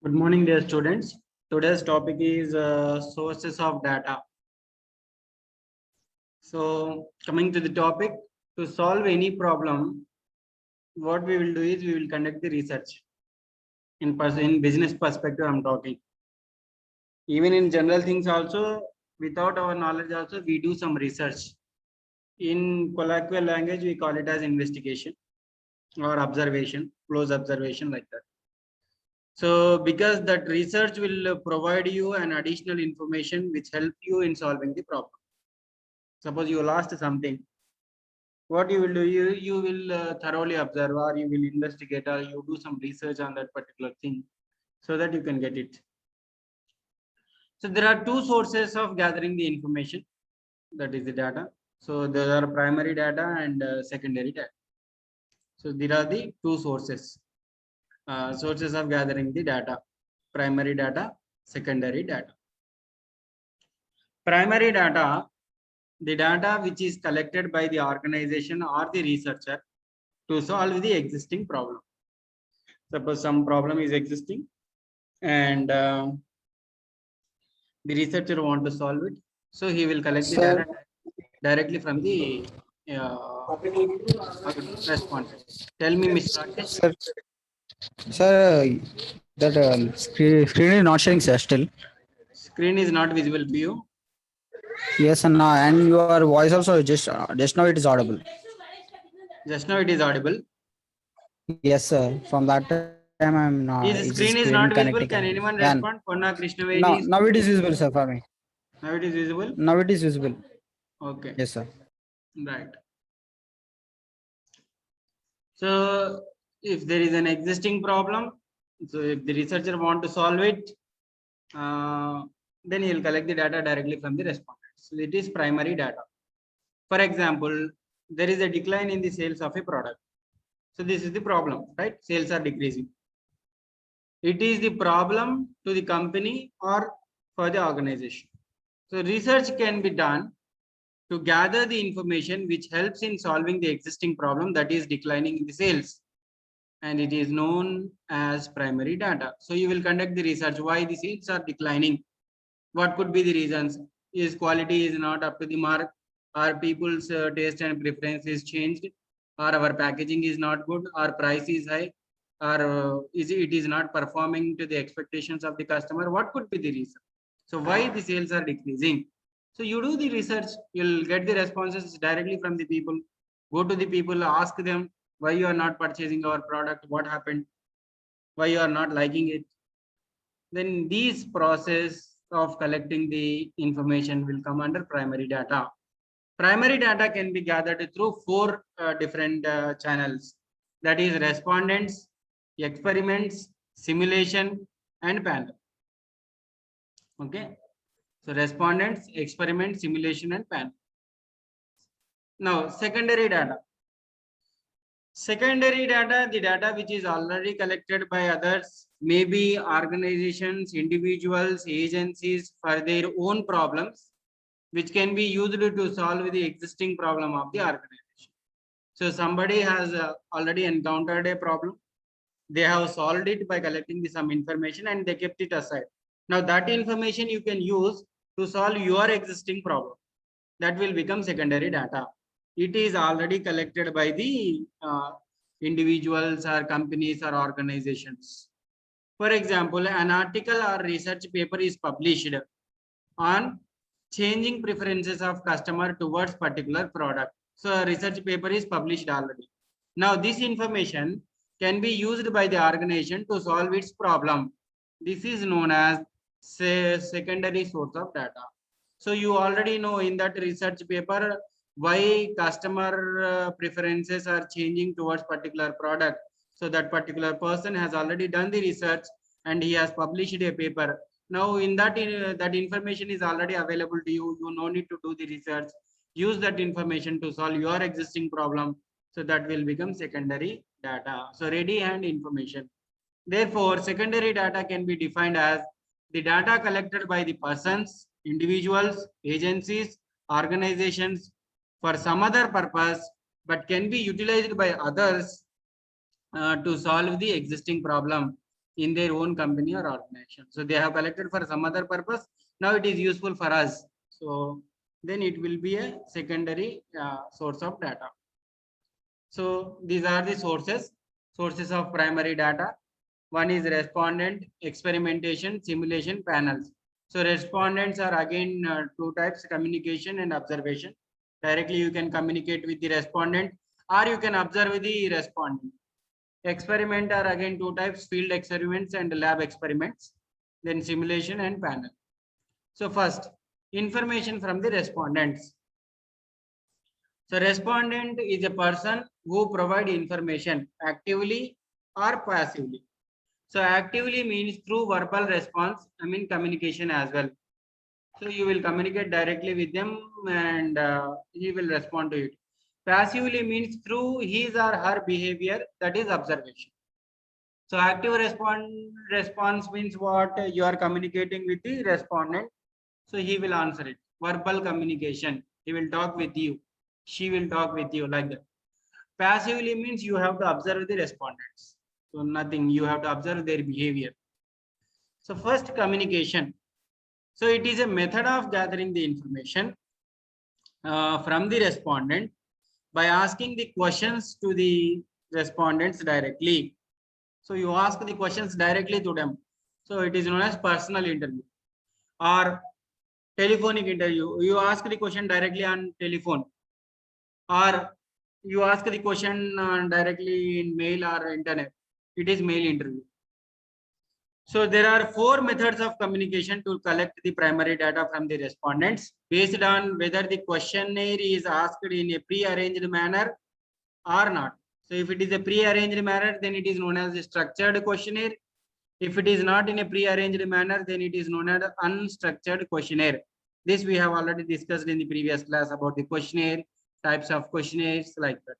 Good morning, dear students. Today's topic is sources of data. So, coming to the topic, to solve any problem, what we will do is we will conduct the research. In business perspective, I'm talking. Even in general things also, without our knowledge also, we do some research. In colloquial language, we call it as investigation or observation, close observation like that. So because that research will provide you an additional information which help you in solving the problem. Suppose you lost something, what you will do, you will thoroughly observe, or you will investigate, or you do some research on that particular thing so that you can get it. So there are two sources of gathering the information, that is the data. So there are primary data and secondary data. So there are the two sources of gathering the data: primary data, secondary data. Primary data, the data which is collected by the organization or the researcher to solve the existing problem. Suppose some problem is existing and the researcher want to solve it, so he will collect the data directly from the respondent. Tell me, Mr. Rakesh. Sir, that screen is not showing, sir, still. Screen is not visible to you. Yes, and your voice also just now it is audible. Just now it is audible. Yes, sir. From that time I'm it is His screen screen is connecting. not visible. Can anyone And respond? Ponna Krishnaveni. now it is visible, sir, for me. Now it is visible. Now it is visible. Okay. Yes, sir. Right. So if there is an existing problem, so if the researcher want to solve it, then he will collect the data directly from the respondent. So it is primary data. For example, there is a decline in the sales of a product. So this is the problem, right? Sales are decreasing. It is the problem to the company or for the organization. So research can be done to gather the information which helps in solving the existing problem, that is declining in the sales, and it is known as primary data. So you will conduct the research why the sales are declining, what could be the reasons. Is quality is not up to the mark, or people's taste and preference is changed, or our packaging is not good, or price is high, or it is not performing to the expectations of the customer. What could be the reason? So why the sales are decreasing? So you do the research, you'll get the responses directly from the people. Go to the people, ask them why you are not purchasing our product, what happened, why you are not liking it. Then these process of collecting the information will come under primary data. Primary data can be gathered through four different channels, that is respondents, experiments, simulation, and panel. Okay. So respondents, experiment, simulation, and panel. Now, secondary data. Secondary data, the data which is already collected by others, maybe organizations, individuals, agencies for their own problems, which can be used to solve the existing problem of the organization. So somebody has already encountered a problem. They have solved it by collecting some information and they kept it aside. Now that information you can use to solve your existing problem. That will become secondary data. It is already collected by the individuals or companies or organizations. For example, an article or research paper is published on changing preferences of customer towards particular product. So a research paper is published already. Now this information can be used by the organization to solve its problem. This is known as secondary source of data. So you already know in that research paper why customer preferences are changing towards particular product. So that particular person has already done the research and he has published a paper. Now in that that information is already available to you. You no need to do the research. Use that information to solve your existing problem. So that will become secondary data. So ready hand information. Therefore, secondary data can be defined as the data collected by the persons, individuals, agencies, organizations for some other purpose, but can be utilized by others to solve the existing problem. in their own company or organization. So they have collected for some other purpose. Now it is useful for us. So then it will be a secondary source of data. So these are the sources of primary data. One is respondent, experimentation, simulation, panels. So respondents are again two types: communication and observation. Directly you can communicate with the respondent, or you can observe with the respondent. Experiment are again two types: field experiments and lab experiments. Then simulation and panel. So first, information from the respondents. So respondent is a person who provide information actively or passively. So actively means through verbal response, I mean communication as well. So you will communicate directly with them and he will respond to it. Passively means through his or her behavior, that is observation. So active response means what? You are communicating with the respondent. So he will answer it. Verbal communication. He will talk with you. She will talk with you like that. Passively means you have to observe the respondents. So nothing, you have to observe their behavior. So first, communication. So it is a method of gathering the information from the respondent by asking the questions to the respondents directly. So you ask the questions directly to them. So it is known as personal interview or telephonic interview. You ask the question directly on telephone, or you ask the question directly in mail or internet. It is mail interview. So there are 4 methods of communication to collect the primary data from the respondents based on whether the questionnaire is asked in a pre-arranged manner or not. So if it is a pre-arranged manner, then it is known as a structured questionnaire. If it is not in a pre-arranged manner, then it is known as unstructured questionnaire. This we have already discussed in the previous class about the questionnaire, types of questionnaires like that.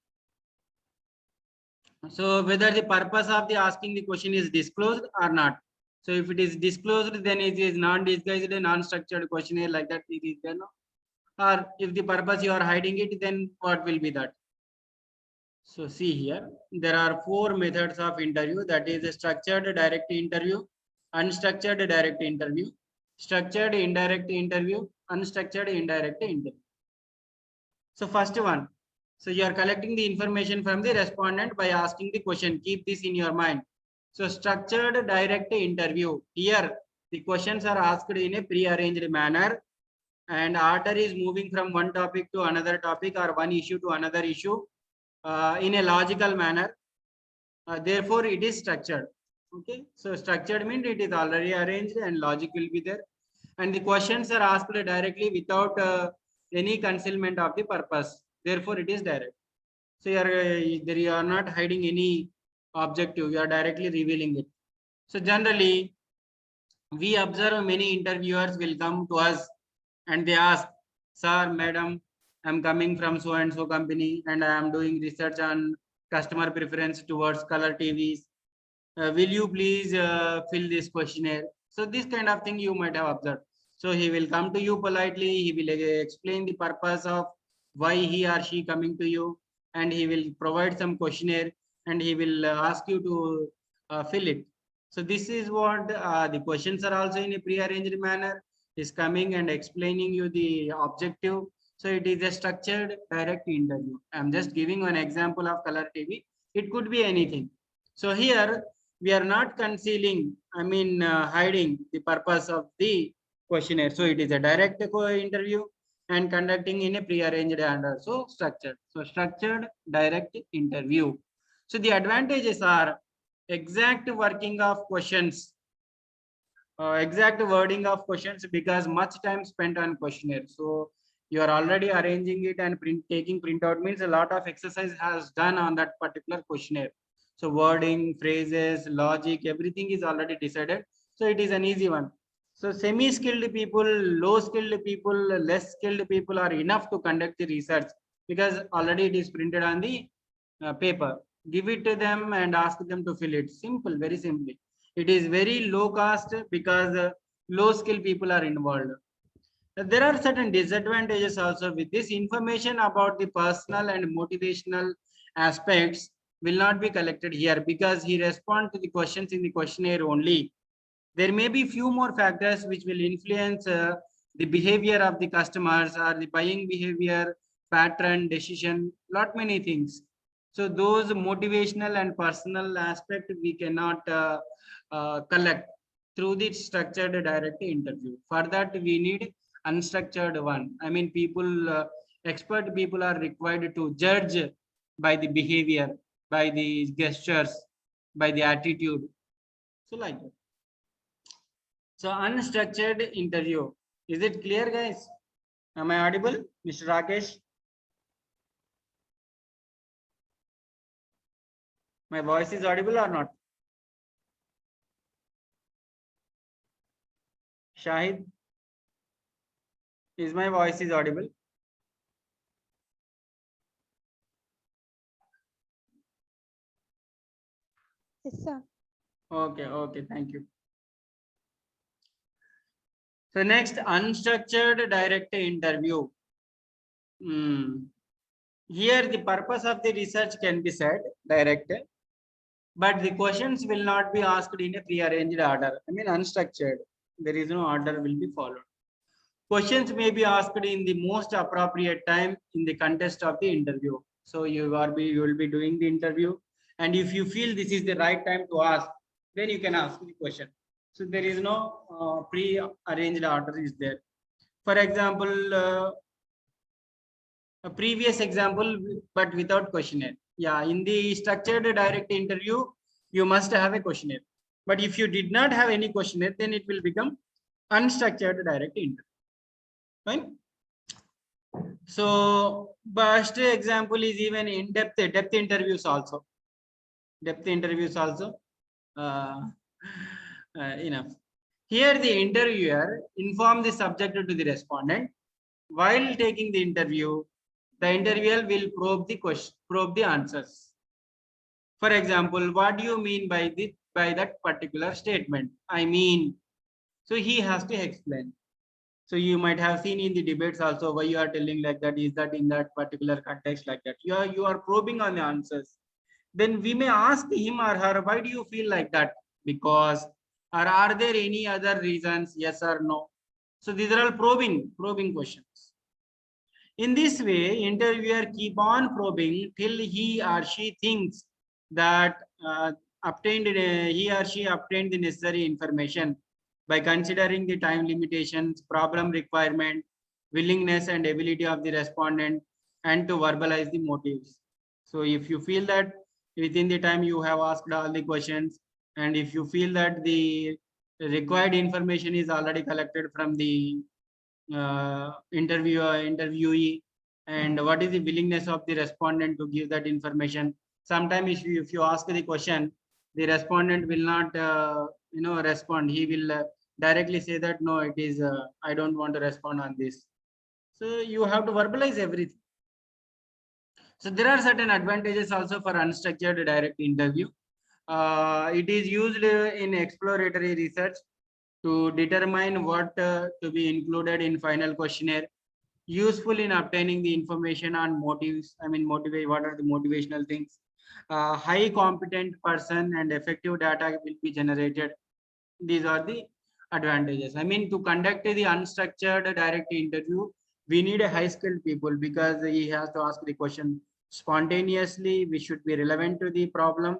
So whether the purpose of the asking the question is disclosed or not. So if it is disclosed, then it is non-disguised, non-structured questionnaire like that. It is there, no? Or if the purpose you are hiding it, then what will be that? So see here, there are 4 methods of interview. That is a structured direct interview, unstructured direct interview, structured indirect interview, unstructured indirect interview. So first one. So you are collecting the information from the respondent by asking the question. Keep this in your mind. So structured direct interview. Here the questions are asked in a pre-arranged manner and order is moving from one topic to another topic or one issue to another issue in a logical manner. Therefore, it is structured. Okay. So structured means it is already arranged and logic will be there. And the questions are asked directly without any concealment of the purpose. Therefore, it is direct. So you are not hiding any objective. You are directly revealing it. So generally, we observe many interviewers will come to us and they ask, sir, madam, I'm coming from so and so company and I am doing research on customer preference towards color TVs. Will you please fill this questionnaire? So this kind of thing you might have observed. So he will come to you politely. He will explain the purpose of why he or she coming to you, and he will provide some questionnaire and he will ask you to fill it. So this is what the questions are also in a pre-arranged manner. Is coming and explaining you the objective. So it is a structured direct interview. I'm just giving one example of color TV. It could be anything. So here we are not concealing, I mean hiding the purpose of the questionnaire. So it is a direct interview and conducting in a pre-arranged and also structured. So structured direct interview. So the advantages are exact working of questions, exact wording of questions, because much time spent on questionnaire. So you are already arranging it and taking printout means a lot of exercise has done on that particular questionnaire. So wording, phrases, logic, everything is already decided. So it is an easy one. So semi-skilled people, low-skilled people, less skilled people are enough to conduct the research because already it is printed on the paper. Give it to them and ask them to fill it. Simple, very simply. It is very low cost because low skill people are involved. There are certain disadvantages also with this information about the personal and motivational aspects will not be collected here because he responds to the questions in the questionnaire only. There may be few more factors which will influence the behavior of the customers or the buying behavior, pattern, decision, lot many things. So those motivational and personal aspect we cannot collect through the structured direct interview. For that we need unstructured one. I mean, people, expert people are required to judge by the behavior, by the gestures, by the attitude. So like that. So unstructured interview. Is it clear, guys? Am I audible, Mr. Rakesh? My voice is audible or not? Shahid, is my voice is audible? Yes, sir. Okay, thank you. So next, unstructured direct interview. Here the purpose of the research can be said direct, but the questions will not be asked in a prearranged order. I mean, unstructured. There is no order will be followed. Questions may be asked in the most appropriate time in the context of the interview. So you will be doing the interview, and if you feel this is the right time to ask, then you can ask the question. So there is no pre-arranged order is there. For example, a previous example, but without questionnaire. Yeah, in the structured direct interview, you must have a questionnaire. But if you did not have any questionnaire, then it will become unstructured direct interview. Fine. So best example is even in-depth depth interviews also. Depth interviews also enough. Here the interviewer inform the subject to the respondent. While taking the interview, the interviewer will probe the answers. For example, what do you mean by that particular statement? I mean, so he has to explain. So you might have seen in the debates also why you are telling like that, is that in that particular context like that. You are probing on the answers. Then we may ask him or her, why do you feel like that? Because, or are there any other reasons? Yes or no? So these are all probing questions. In this way, interviewer keep on probing till he or she thinks that he or she obtained the necessary information by considering the time limitations, problem requirement, willingness and ability of the respondent, and to verbalize the motives. So if you feel that within the time you have asked all the questions, and if you feel that the required information is already collected from the interviewee, and what is the willingness of the respondent to give that information. Sometimes if you ask the question, the respondent will not respond. He will directly say that no, it is I don't want to respond on this. So you have to verbalize everything. So there are certain advantages also for unstructured direct interview. It is used in exploratory research to determine what to be included in final questionnaire. Useful in obtaining the information on motives. I mean, what are the motivational things? High competent person and effective data will be generated. These are the advantages. I mean, to conduct the unstructured direct interview, we need a high skilled people because he has to ask the question spontaneously. We should be relevant to the problem,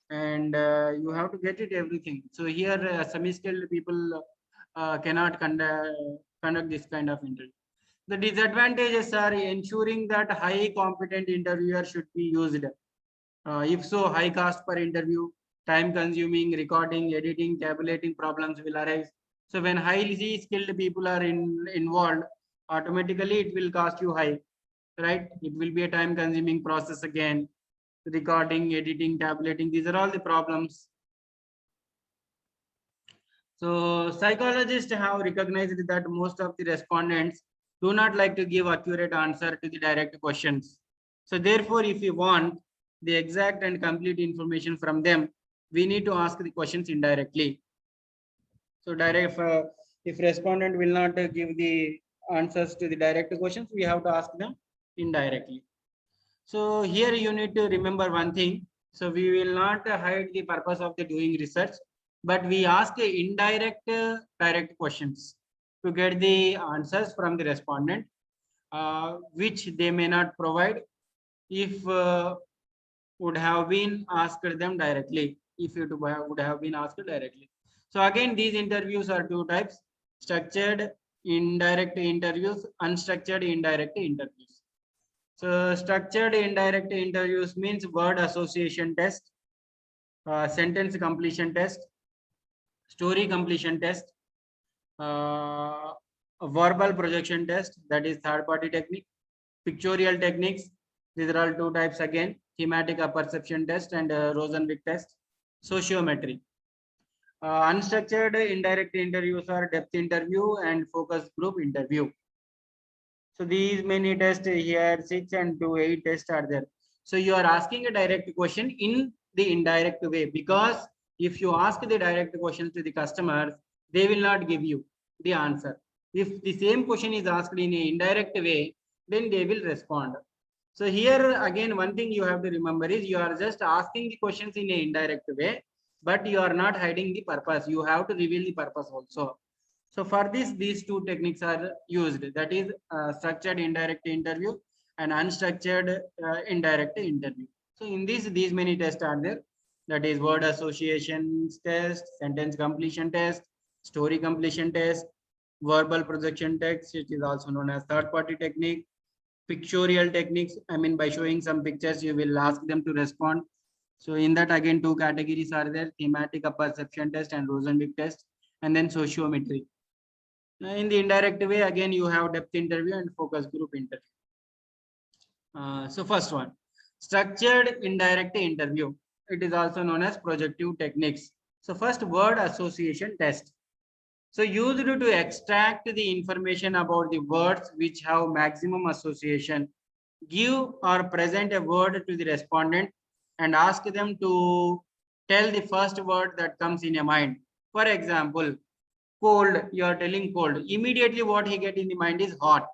and you have to get it everything. So here, semi-skilled people cannot conduct this kind of interview. The disadvantages are ensuring that high competent interviewer should be used. If so, high cost per interview, time consuming, recording, editing, tabulating problems will arise. So when highly skilled people are involved, automatically it will cost you high, right? It will be a time consuming process again. Recording, editing, tabulating, these are all the problems. So psychologists have recognized that most of the respondents do not like to give accurate answer to the direct questions. So therefore, if we want the exact and complete information from them, we need to ask the questions indirectly. So if respondent will not give the answers to the direct questions, we have to ask them indirectly. So here you need to remember one thing. So we will not hide the purpose of the doing research, but we ask indirect, direct questions to get the answers from the respondent, which they may not provide if would have been asked them directly, if it would have been asked directly. So again, these interviews are two types: structured indirect interviews, unstructured indirect interviews. So structured indirect interviews means word association test, sentence completion test, story completion test, a verbal projection test, that is third party technique, pictorial techniques. These are all two types again: thematic perception test and Rosenvik test, sociometry. Unstructured indirect interviews are depth interview and focus group interview. So these many tests here, 6 and 2, 8 tests are there. So you are asking a direct question in the indirect way, because if you ask the direct questions to the customers, they will not give you the answer. If the same question is asked in an indirect way, then they will respond. So here again, one thing you have to remember is you are just asking the questions in an indirect way, but you are not hiding the purpose. You have to reveal the purpose also. So for this, these two techniques are used. That is structured indirect interview and unstructured indirect interview. So in this, these many tests are there. That is word association test, sentence completion test, story completion test, verbal projection test, which is also known as third party technique, pictorial techniques. I mean, by showing some pictures, you will ask them to respond. So in that again, two categories are there: thematic perception test and Rosenvik test, and then sociometry. In the indirect way, again, you have depth interview and focus group interview. So first one, structured indirect interview. It is also known as projective techniques. So first, word association test. So used to extract the information about the words which have maximum association. Give or present a word to the respondent and ask them to tell the first word that comes in your mind. For example, cold, you are telling cold. Immediately what he get in the mind is hot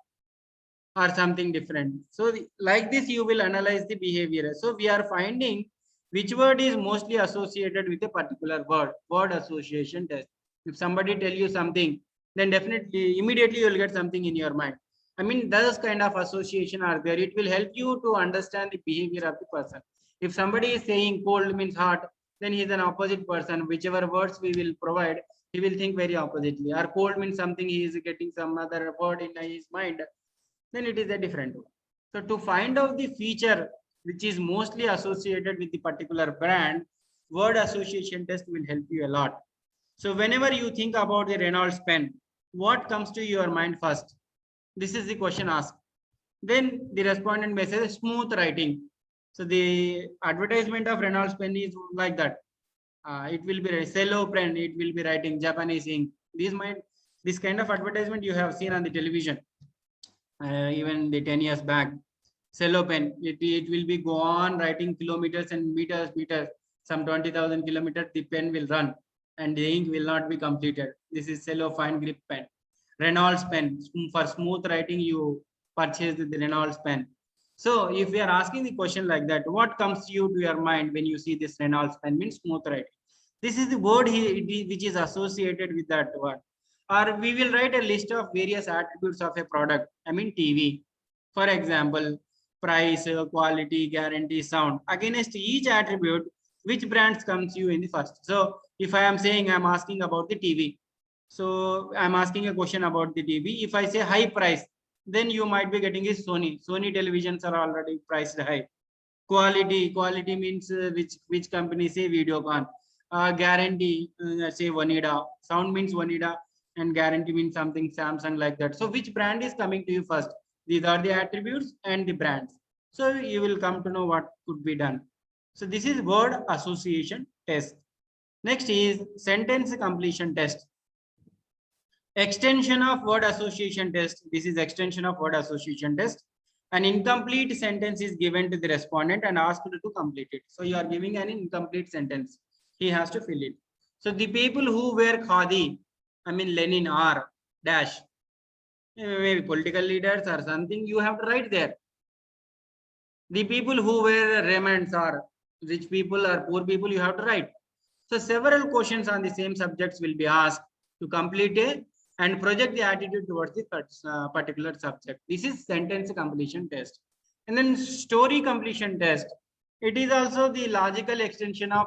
or something different. So like this, you will analyze the behavior. So we are finding which word is mostly associated with a particular word, word association test. If somebody tell you something, then definitely immediately you will get something in your mind. I mean, those kind of association are there. It will help you to understand the behavior of the person. If somebody is saying cold means hot, then he is an opposite person. Whichever words we will provide, he will think very oppositely. Or cold means something, he is getting some other word in his mind, then it is a different one. So to find out the feature which is mostly associated with the particular brand, word association test will help you a lot. So whenever you think about the Reynolds pen, what comes to your mind first? This is the question asked. Then the respondent may say smooth writing. So the advertisement of Reynolds pen is like that. It will be a cello pen, it will be writing Japanese ink. This kind of advertisement you have seen on the television. Even the 10 years back, cello pen, it will be go on writing kilometers and meters, some 20,000 kilometers, the pen will run and the ink will not be completed. This is cello fine grip pen. Reynolds pen, for smooth writing, you purchase the Reynolds pen. So if we are asking the question like that, what comes to you to your mind when you see this Reynolds pen? Means smooth writing. This is the word which is associated with that word. Or we will write a list of various attributes of a product. I mean TV. For example, price, quality, guarantee, sound. Against each attribute, which brands comes you in the first? So if I am saying I'm asking about the TV, so I'm asking a question about the TV. If I say high price, then you might be getting is Sony. Sony televisions are already priced high. Quality means which company, say Videocon. Guarantee, say Vanida. Sound means Vanida, and guarantee means something Samsung, like that. So which brand is coming to you first? These are the attributes and the brands. So you will come to know what could be done. So this is word association test. Next is sentence completion test. Extension of word association test. This is extension of word association test. An incomplete sentence is given to the respondent and asked to complete it. So you are giving an incomplete sentence. He has to fill it. So the people who wear khadi, I mean Lenin, are dash. Maybe political leaders or something, you have to write there. The people who wear Raymonds are rich people or poor people, you have to write. So several questions on the same subjects will be asked to complete a and project the attitude towards the particular subject. This is sentence completion test. And then story completion test. It is also the logical extension of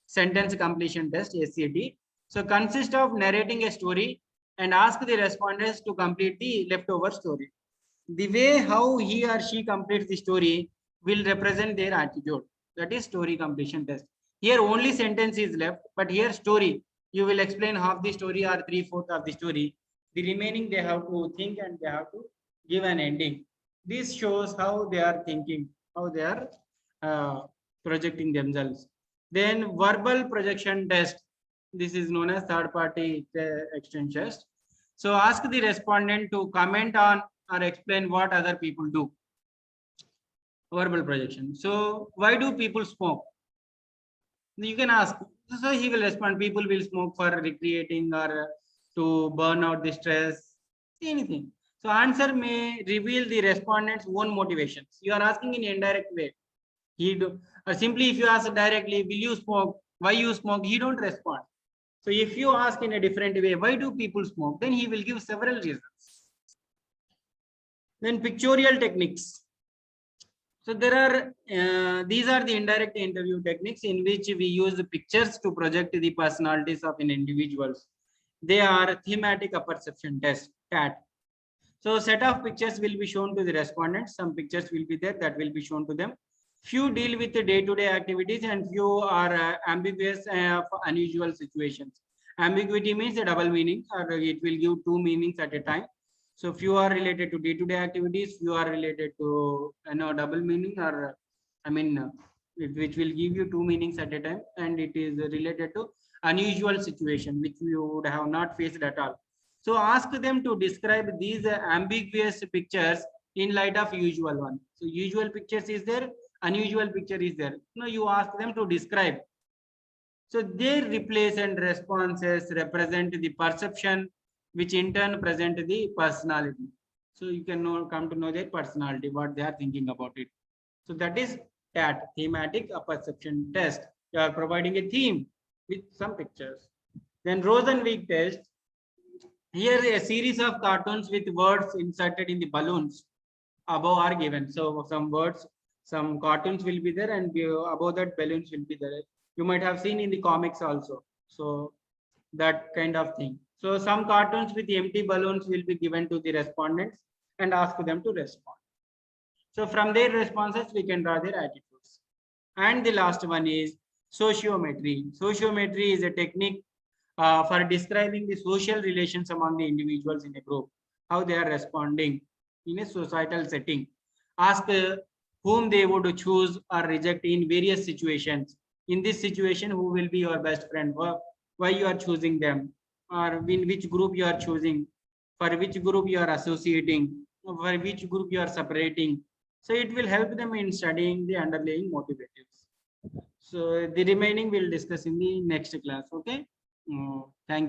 sentence completion test, SCT. So consists of narrating a story and ask the respondents to complete the leftover story. The way how he or she completes the story will represent their attitude. That is story completion test. Here only sentence is left, but here story, you will explain half the story or 3/4 of the story. The remaining they have to think and they have to give an ending. This shows how they are thinking, how they are projecting themselves. Then verbal projection test. This is known as third party exchange test. So ask the respondent to comment on or explain what other people do. Verbal projection. So why do people smoke? You can ask. So he will respond, people will smoke for recreating or to burn out the stress, anything. So answer may reveal the respondent's own motivations. You are asking in indirect way. He do, or simply if you ask directly, will you smoke? Why you smoke? He don't respond. So if you ask in a different way, why do people smoke? Then he will give several reasons. Then pictorial techniques. So there are, these are the indirect interview techniques in which we use pictures to project the personalities of an individuals. They are thematic perception test, TAT. So set of pictures will be shown to the respondents. Some pictures will be there that will be shown to them. Few deal with the day-to-day activities and few are ambiguous for unusual situations. Ambiguity means a double meaning, or it will give two meanings at a time. So few are related to day-to-day activities, few are related to double meaning, or which will give you two meanings at a time, and it is related to unusual situation which you would have not faced at all. So ask them to describe these ambiguous pictures in light of usual one. So usual pictures is there, unusual picture is there. Now you ask them to describe. So their replace and responses represent the perception, which in turn present the personality. So you can come to know their personality, what they are thinking about it. So that is TAT, thematic perception test. You are providing a theme with some pictures. Then Rosenwig test. Here a series of cartoons with words inserted in the balloons above are given. So some words, some cartoons will be there, and above that balloons will be there. You might have seen in the comics also. So that kind of thing. So some cartoons with empty balloons will be given to the respondents and ask them to respond. So from their responses, we can draw their attitudes. And the last one is sociometry. Sociometry is a technique for describing the social relations among the individuals in a group, how they are responding in a societal setting. Ask whom they would choose or reject in various situations. In this situation, who will be your best friend? Why you are choosing them? Or in which group you are choosing? For which group you are associating? For which group you are separating? So it will help them in studying the underlying motivators. So the remaining we'll discuss in the next class. Okay. Thank you.